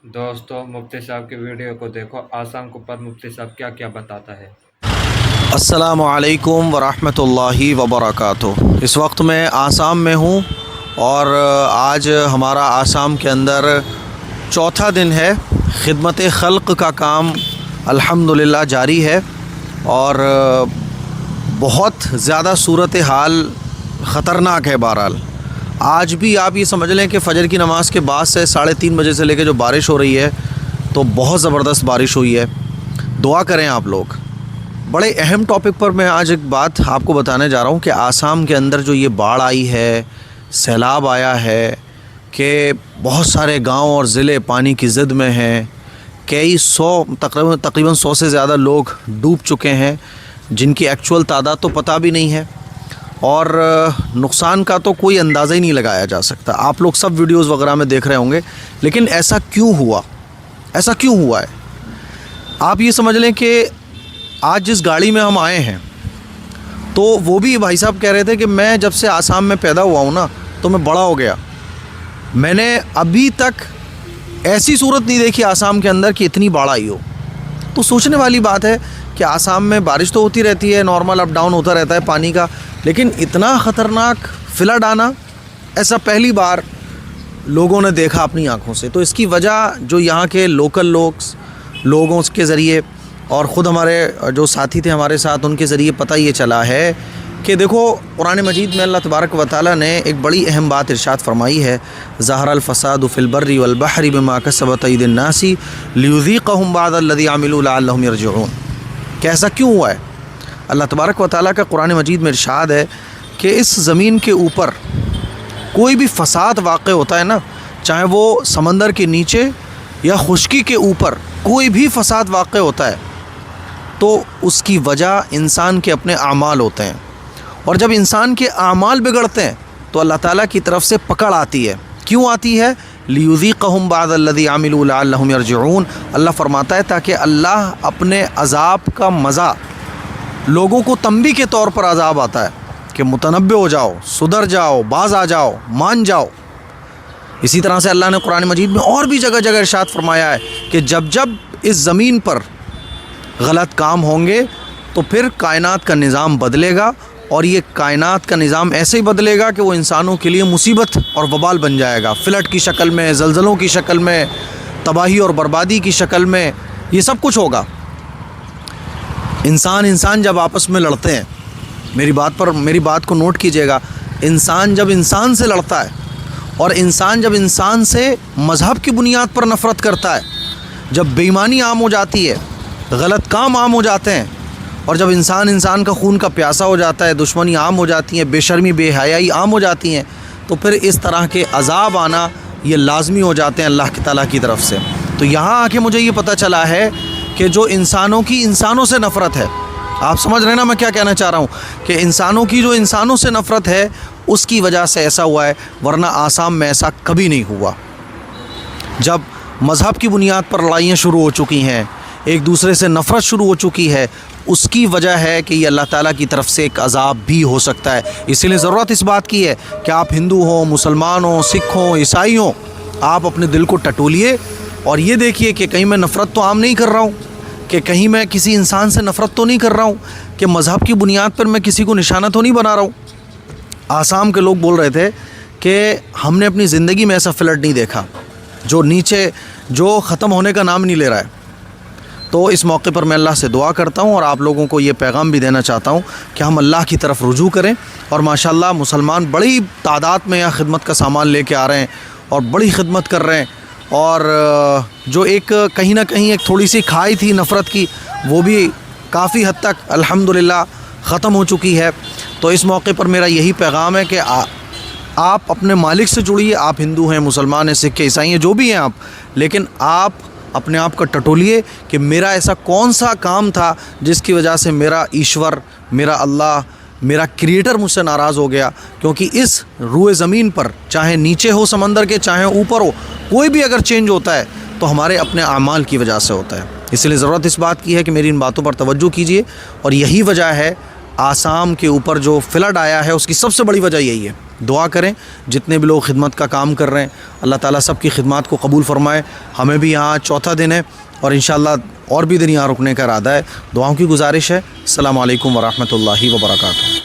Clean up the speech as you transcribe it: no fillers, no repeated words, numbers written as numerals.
दोस्तों मुफ्ती साहब की वीडियो को देखो। आसाम के ऊपर मुफ्ती साहब क्या क्या बताता है। अस्सलामु अलैकुम वरहमतुल्लाहि वबरकातुहू। इस वक्त मैं आसाम में हूँ और आज हमारा आसाम के अंदर चौथा दिन है। खिदमत खल्क़ का काम अल्हम्दुलिल्लाह जारी है और बहुत ज़्यादा सूरत हाल ख़तरनाक है। बहरहाल आज भी आप ये समझ लें कि फ़जर की नमाज़ के बाद से 3:30 बजे से लेकर जो बारिश हो रही है तो बहुत ज़बरदस्त बारिश हुई है। दुआ करें आप लोग। बड़े अहम टॉपिक पर मैं आज एक बात आपको बताने जा रहा हूँ कि आसाम के अंदर जो ये बाढ़ आई है, सैलाब आया है कि बहुत सारे गांव और ज़िले पानी की ज़द में हैं। कई सौ तकरीबन 100 से ज़्यादा लोग डूब चुके हैं जिनकी एक्चुअल तादाद तो पता भी नहीं है और नुकसान का तो कोई अंदाज़ा ही नहीं लगाया जा सकता। आप लोग सब वीडियोस वगैरह में देख रहे होंगे, लेकिन ऐसा क्यों हुआ? ऐसा क्यों हुआ है? आप ये समझ लें कि आज जिस गाड़ी में हम आए हैं तो वो भी भाई साहब कह रहे थे कि मैं जब से आसाम में पैदा हुआ हूँ ना तो मैं बड़ा हो गया, मैंने अभी तक ऐसी सूरत नहीं देखी आसाम के अंदर कि इतनी बाढ़ आई हो। तो सोचने वाली बात है कि आसाम में बारिश तो होती रहती है, नॉर्मल अप डाउन होता रहता है पानी का, लेकिन इतना ख़तरनाक फ्लड आना ऐसा पहली बार लोगों ने देखा अपनी आँखों से। तो इसकी वजह जो यहाँ के लोकल लोगों के ज़रिए और ख़ुद हमारे जो साथी थे हमारे साथ उनके ज़रिए पता ये चला है कि देखो कुरान मजीद में अल्लाह तबारक व तआला ने एक बड़ी अहम बात इरशाद फरमाई है, ज़हरल फ़सादु फ़िल बर्रि वल बहरि बिमा कसबत अयदिन नासी लियुज़ीक़हुम बअदल्लज़ी अमिलू लअल्लहुम यरजिऊन। कैसा क्यों हुआ है? अल्लाह तबारक व तआला का कुरान मजीद में इरशाद है कि इस ज़मीन के ऊपर कोई भी फ़साद वाक़ होता है ना, चाहे वो समंदर के नीचे या खुश्की के ऊपर कोई भी फ़साद वाक़ होता है तो उसकी वजह इंसान के अपने आमाल होते हैं। और जब इंसान के आमाल बिगड़ते हैं तो अल्लाह ताला की तरफ से पकड़ आती है। क्यों आती है? लियुज़ीक़हुम बअदल्लज़ी अमिलू लअल्लहुम यरजिऊन। अल्लाह फरमाता है ताकि अल्लाह अपने अज़ाब का मज़ा, लोगों को तंबी के तौर पर अज़ाब आता है कि मुतनब्बे हो जाओ, सुधर जाओ, बाज आ जाओ, मान जाओ। इसी तरह से अल्लाह ने कुरान मजीद में और भी जगह जगह इरशाद फरमाया है कि जब जब इस ज़मीन पर गलत काम होंगे तो फिर कायनात का निज़ाम बदलेगा और ये कायनात का निज़ाम ऐसे ही बदलेगा कि वो इंसानों के लिए मुसीबत और वबाल बन जाएगा। फ्लड की शक्ल में, ज़लज़लों की शक्ल में, तबाही और बर्बादी की शक्ल में, ये सब कुछ होगा। इंसान जब आपस में लड़ते हैं, मेरी बात को नोट कीजिएगा, इंसान जब इंसान से लड़ता है और इंसान जब इंसान से मज़हब की बुनियाद पर नफ़रत करता है, जब बेईमानी आम हो जाती है, गलत काम आम हो जाते हैं और जब इंसान का खून का प्यासा हो जाता है, दुश्मनी आम हो जाती है, बेशर्मी बेहयाई आम हो जाती हैं, तो फिर इस तरह के अज़ाब आना ये लाजमी हो जाते हैं अल्लाह ताला की तरफ से। तो यहाँ आके मुझे ये पता चला है कि जो इंसानों की इंसानों से नफ़रत है, आप समझ रहे हैं ना मैं क्या कहना चाह रहा हूँ, कि इंसानों की जो इंसानों से नफ़रत है उसकी वजह से ऐसा हुआ है, वरना आसाम में ऐसा कभी नहीं हुआ। जब मज़हब की बुनियाद पर लड़ाइयाँ शुरू हो चुकी हैं, एक दूसरे से नफ़रत शुरू हो चुकी है, उसकी वजह है कि ये अल्लाह ताला की तरफ से एक अज़ाब भी हो सकता है। इसीलिए ज़रूरत इस बात की है कि आप हिंदू हो, मुसलमान हो, सिख हो, ईसाई हो, आप अपने दिल को टटोलिए और ये देखिए कि कहीं मैं नफ़रत तो आम नहीं कर रहा हूँ, कि कहीं मैं किसी इंसान से नफ़रत तो नहीं कर रहा हूँ, कि मज़हब की बुनियाद पर मैं किसी को निशाना तो नहीं बना रहा हूँ। आसाम के लोग बोल रहे थे कि हमने अपनी ज़िंदगी में ऐसा फ्लड नहीं देखा जो ख़त्म होने का नाम नहीं ले रहा है। तो इस मौके पर मैं अल्लाह से दुआ करता हूँ और आप लोगों को ये पैगाम भी देना चाहता हूँ कि हम अल्लाह की तरफ रुजू करें। और माशाल्लाह मुसलमान बड़ी तादाद में यहाँ खिदमत का सामान लेके आ रहे हैं और बड़ी खिदमत कर रहे हैं। और जो एक कहीं ना कहीं एक थोड़ी सी खाई थी नफ़रत की, वो भी काफ़ी हद तक अल्हम्दुलिल्लाह ख़त्म हो चुकी है। तो इस मौके पर मेरा यही पैगाम है कि आप अपने मालिक से जुड़िए। आप हिंदू हैं, मुसलमान हैं, सिख ईसाई हैं, जो भी हैं आप, लेकिन आप अपने आप का टटोलिए कि मेरा ऐसा कौन सा काम था जिसकी वजह से मेरा ईश्वर, मेरा अल्लाह, मेरा क्रिएटर मुझसे नाराज़ हो गया। क्योंकि इस रूए ज़मीन पर चाहे नीचे हो समंदर के, चाहे ऊपर हो, कोई भी अगर चेंज होता है तो हमारे अपने आमाल की वजह से होता है। इसलिए ज़रूरत इस बात की है कि मेरी इन बातों पर तवज्जो कीजिए। और यही वजह है आसाम के ऊपर जो फ्लड आया है उसकी सबसे बड़ी वजह यही है دعا کریں. جتنے بھی لوگ خدمت کا کام کر رہے ہیں اللہ تعالیٰ سب کی خدمات کو قبول فرمائے. ہمیں بھی یہاں چوتھا دن ہے اور انشاءاللہ اور بھی دن یہاں رکنے کا ارادہ ہے. دعاؤں کی گزارش ہے. السلام علیکم ورحمۃ اللہ وبرکاتہ.